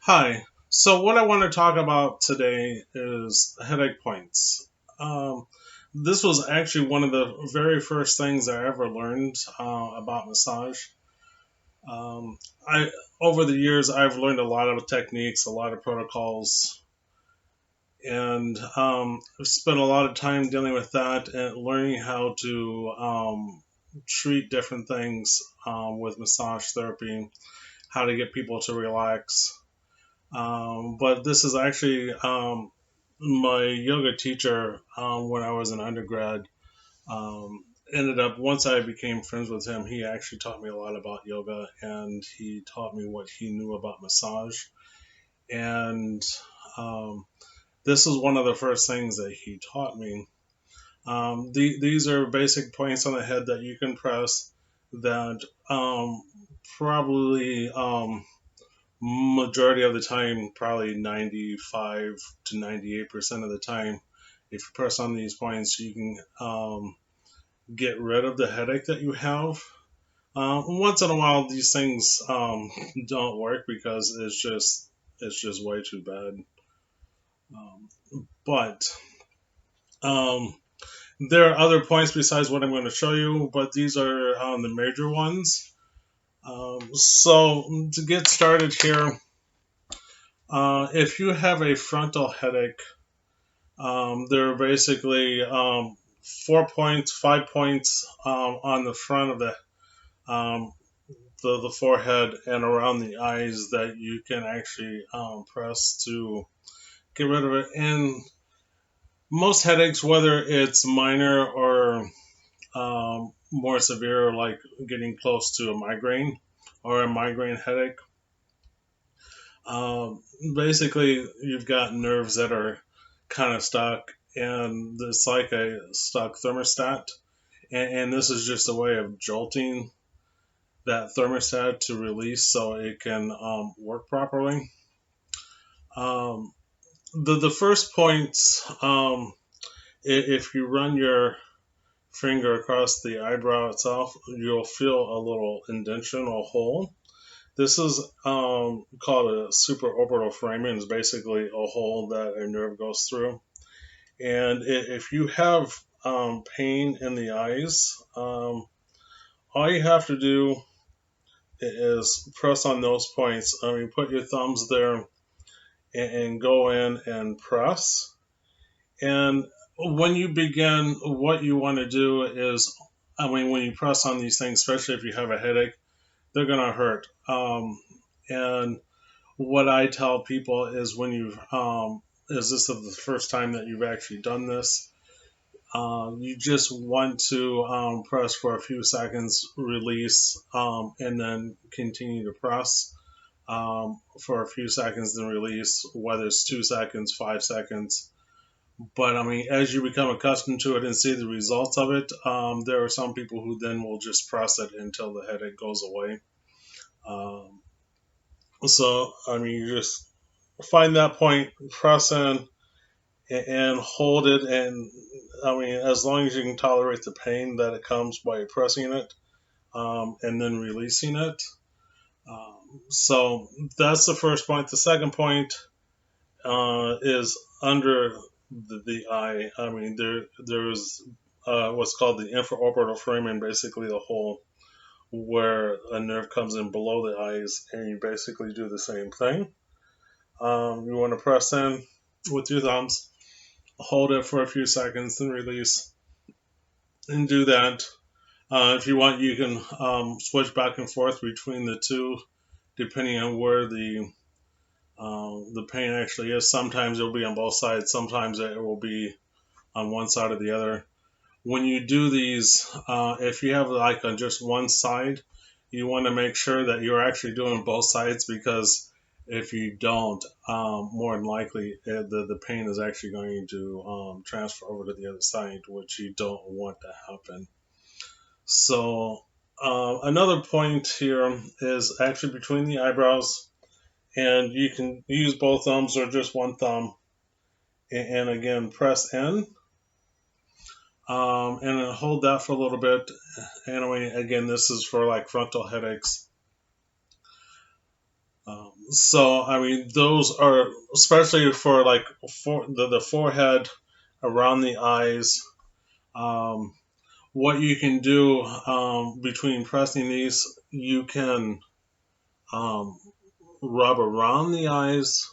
Hi. So, what I want to talk about today is headache points. Um, this was actually one of the very first things I ever learned about massage. I Over the years, I've learned a lot of techniques, a lot of protocols, and I've spent a lot of time dealing with that and learning how to treat different things with massage therapy, how to get people to relax. But this is actually my yoga teacher when I was an undergrad. Um, Ended up, once I became friends with him, he actually taught me a lot about yoga and he taught me what he knew about massage. And um, this is one of the first things that he taught me. These are basic points on the head that you can press that probably majority of the time, probably 95 to 98% of the time, if you press on these points, you can get rid of the headache that you have. Once in a while, these things don't work because it's just way too bad. Um, but um, there are other points besides what I'm going to show you, but these are the major ones. So to get started here, if you have a frontal headache, there are basically 4 points, 5 points on the front of um, the forehead and around the eyes that you can actually press to get rid of it. And most headaches, whether it's minor or more severe, like getting close to a migraine or a migraine headache, um, basically you've got nerves that are kind of stuck, and it's like a stuck thermostat. And this is just a way of jolting that thermostat to release so it can work properly. Um, the first point, if you run your finger across the eyebrow itself, you'll feel a little indentation or hole. This is called a supraorbital foramen. It's basically a hole that a nerve goes through. And if you have pain in the eyes, all you have to do is press on those points. I mean, put your thumbs there and go in and press. And when you begin, what you want to do is, I mean, when you press on these things, especially if you have a headache, they're going to hurt. And what I tell people is when you is this the first time that you've actually done this? You just want to press for a few seconds, release, and then continue to press for a few seconds, then release, whether it's 2 seconds, 5 seconds. But I mean, as you become accustomed to it and see the results of it, there are some people who then will just press it until the headache goes away. Um, so, I mean, you just find that point, press in, and hold it. And I mean, as long as you can tolerate the pain that it comes by pressing it and then releasing it. So that's the first point. The second point is under the eye. I mean, there's what's called the infraorbital foramen, basically the hole where a nerve comes in below the eyes, and you basically do the same thing. You want to press in with your thumbs, hold it for a few seconds, then release, and do that. If you want, you can switch back and forth between the two, depending on where the pain actually is. Sometimes it will be on both sides. Sometimes it will be on one side or the other. When you do these, if you have like on just one side, you want to make sure that you're actually doing both sides, because if you don't, more than likely the pain is actually going to transfer over to the other side, which you don't want to happen. So another point here is actually between the eyebrows, and you can use both thumbs or just one thumb, and again press in, and then hold that for a little bit. Anyway, again, this is for like frontal headaches. So I mean, those are especially for like for the forehead, around the eyes. Um, what you can do between pressing these, you can um, rub around the eyes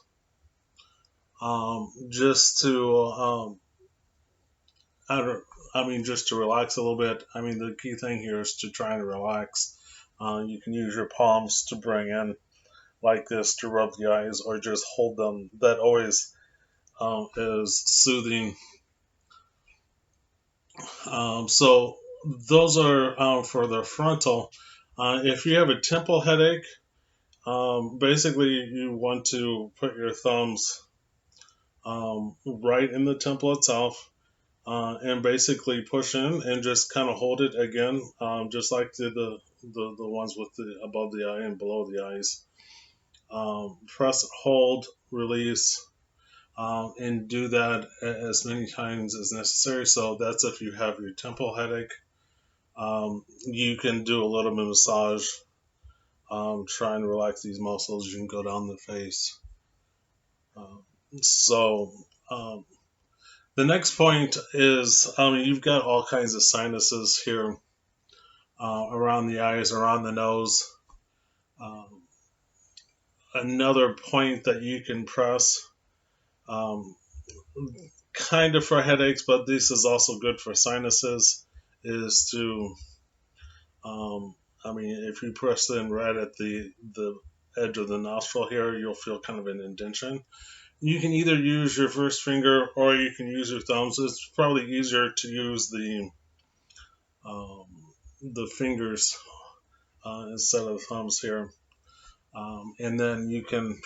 just to I don't. I mean, just to relax a little bit. I mean, the key thing here is to try and relax. You can use your palms to bring in like this to rub the eyes, or just hold them. That always is soothing. So those are for the frontal. If you have a temple headache, basically you want to put your thumbs right in the temple itself, and basically push in and just kind of hold it again, just like the ones with the above the eye and below the eyes. Press, hold, release, and do that as many times as necessary. So that's if you have your temple headache. You can do a little bit of massage, try and relax these muscles. You can go down the face. Um, so um, the next point is, you've got all kinds of sinuses here, around the eyes, around the nose. Um, Another point that you can press, um, kind of for headaches, but this is also good for sinuses, is to, if you press in right at the edge of the nostril here, you'll feel kind of an indentation. You can either use your first finger or you can use your thumbs. It's probably easier to use um, the fingers instead of thumbs here. And then you can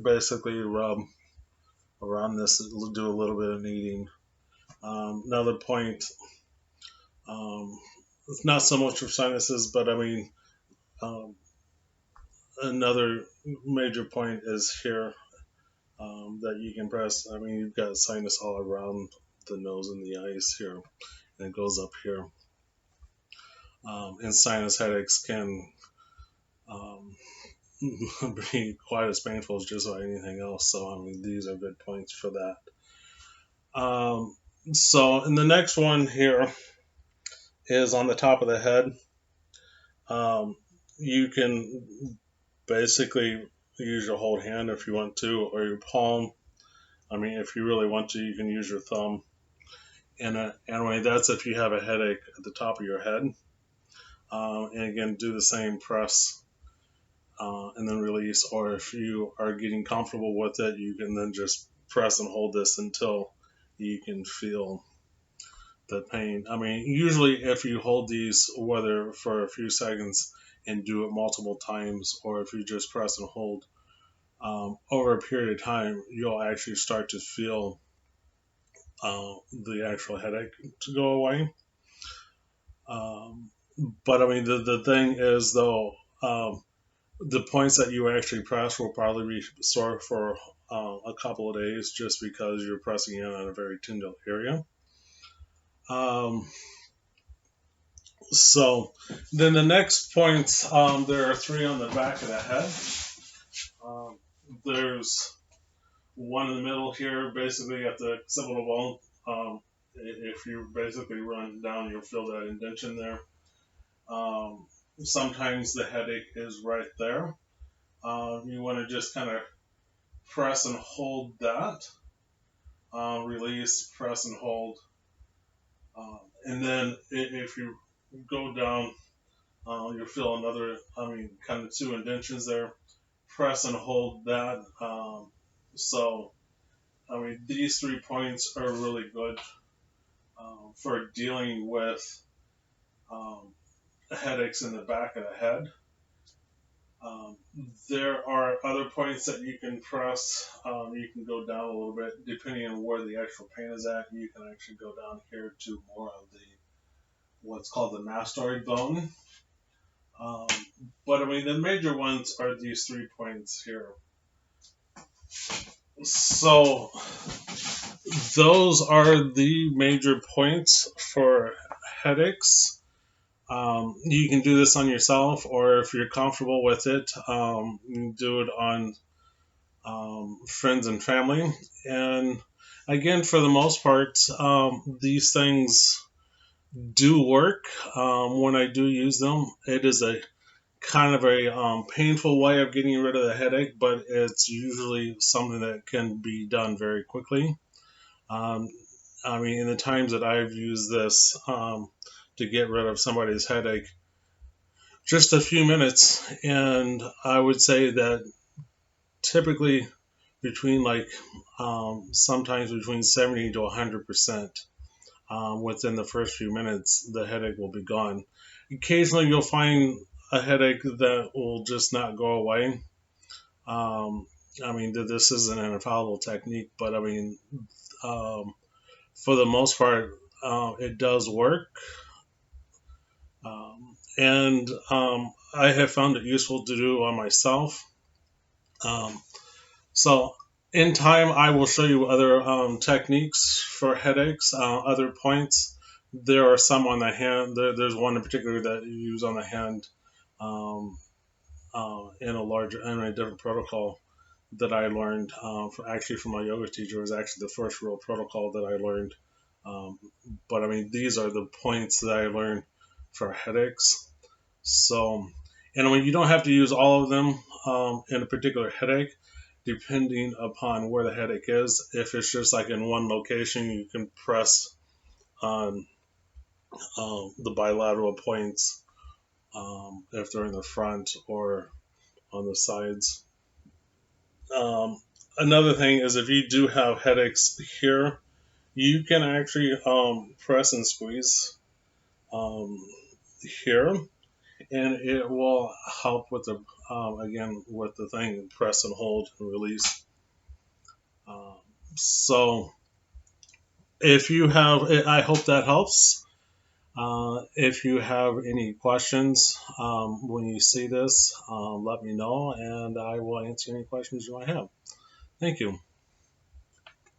basically rub around this, do a little bit of kneading. Another point, um, it's not so much for sinuses, but I mean, um, another major point is here, that you can press. I mean, you've got sinus all around the nose and the eyes here, and it goes up here. And sinus headaches can um, be quite as painful as just about anything else. So, I mean, these are good points for that. Um, so, in the next one here is on the top of the head. Um, you can basically use your whole hand if you want to, or your palm. I mean, if you really want to, you can use your thumb. And anyway, that's if you have a headache at the top of your head. And again, do the same press, and then release. Or if you are getting comfortable with it, you can then just press and hold this until you can feel the pain. I mean, usually if you hold these, whether for a few seconds and do it multiple times, or if you just press and hold over a period of time, you'll actually start to feel the actual headache to go away. Um, but I mean, the thing is, though, the points that you actually press will probably be sore for a couple of days just because you're pressing in on a very tender area. Um, so then the next points, there are three on the back of the head. Um, there's one in the middle here, basically at the occipital bone. If you basically run down, you'll feel that indentation there. Sometimes the headache is right there. You want to just kind of press and hold that, release, press and hold. And then if you go down, you'll feel another, kind of two indentions there. Press and hold that. So, these 3 points are really good for dealing with um, headaches in the back of the head. Um, there are other points that you can press. You can go down a little bit depending on where the actual pain is at. You can actually go down here to more of the what's called the mastoid bone. Um, but the major ones are these 3 points here. So those are the major points for headaches. You can do this on yourself, or if you're comfortable with it, you can do it on friends and family. And again, for the most part, these things do work when I do use them. It is a kind of a painful way of getting rid of the headache, but it's usually something that can be done very quickly. Um, I mean, in the times that I've used this to get rid of somebody's headache, just a few minutes, and I would say that typically between sometimes between 70 to 100%. Within the first few minutes, the headache will be gone. Occasionally, you'll find a headache that will just not go away. Um, I mean, this isn't an infallible technique, but I mean, um, for the most part, it does work. And I have found it useful to do on myself. Um, so, in time, I will show you other techniques for headaches, other points. There are some on the hand. There's one in particular that you use on the hand um, in a different protocol that I learned actually from my yoga teacher. It was actually the first real protocol that I learned. Um, but I mean, these are the points that I learned for headaches. So, and I mean, you don't have to use all of them in a particular headache, depending upon where the headache is. If it's just like in one location, you can press on the bilateral points if they're in the front or on the sides. Um, Another thing is if you do have headaches here, you can actually press and squeeze um, here, and it will help with the again with the thing press and hold and release. Um, so if you have, I hope that helps. If you have any questions when you see this, let me know, and I will answer any questions you might have. Thank you.